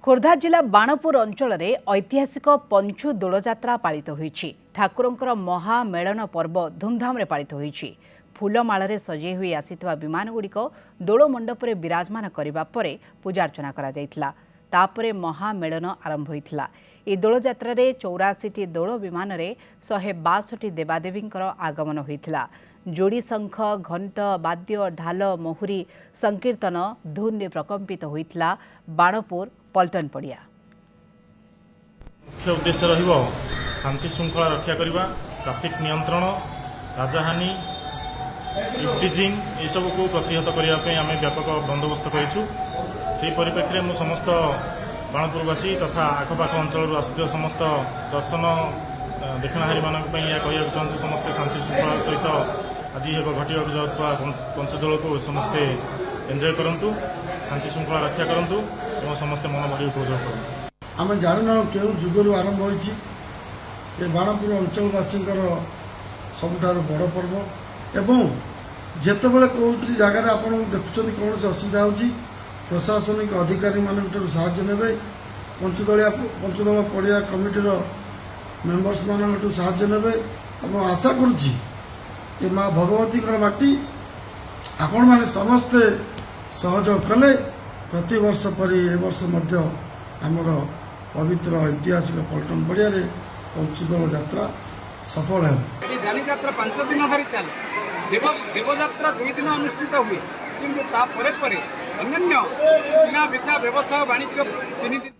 खोर्धा जिला बाणपुर अंचल में ऐतिहासिक पंचु दोलଯାत्रा पालित होईछि। ठाकुरंकर महामेलन पर्व धूमधाम पालित होईछि। फूलमाल सजे हुई आसीथिबा विमानगुड़िक दोल मंडपरे विराजमान करबा परे पूजार्चना करा जायतिला। तापरे महामेलन आरंभ होइतिला। ए दोलଯାत्रा रे 84टी दोल विमान रे 162टी देवादेवींकर आगमन होइतिला। जोड़ी शंख घंट वाद्य ढाल महुरी संकीर्तन धून प्रकंपित होइतिला। बाणपुर पल्टन पड़िया मुख्य उद्देश्य रहिबो शांति श्रृंखला रक्षा करबा, ट्रैफिक नियंत्रण, राजहानी, इफ्टिजिंग ये सब को प्रतिहत करने पे आम व्यापक बंदोबस्त करूँ। से परिप्रेक्षी में समस्त बाणपुरवासी तथा आखपाख अंचल आसुଥିବା समस्त दर्शन देखणाहारी मान कहना चाहूँ समस्ते शांति श्रृंखला सहित आज घटा जाऊा पंचदोल को समस्ते एंजॉय करूँ, शांति श्रृंखला रक्षा करूँ और समस्ते मन भरी उपभोग करूँ। आम जानना क्यों जुगरू आरंभ हो बाणपुर अंचलवासी सबुठार बड़ पर्व एवं जितेबाला कौन जगार आप देखुं कौन असुविधा हो प्रशासनिक अधिकारी मान साहाय्य ने पंचदल पड़िया कमिटीर मेंबर्स मान साहाय्य ने आशा करुच्ची माँ भगवती माटी आपण मैंने समस्ते सहयोग कले प्रति वर्ष परी ए वर्ष आमर पवित्र ऐतिहासिक पल्टन पड़िया पंचदोल यात्रा सफल है। जानी यात्रा 5 दिन धरी चले देवयात्रा 2 दिन अनुष्ठित हुए किंतु अन्य बिना व्यवसाय वाणिज्य 3 दिन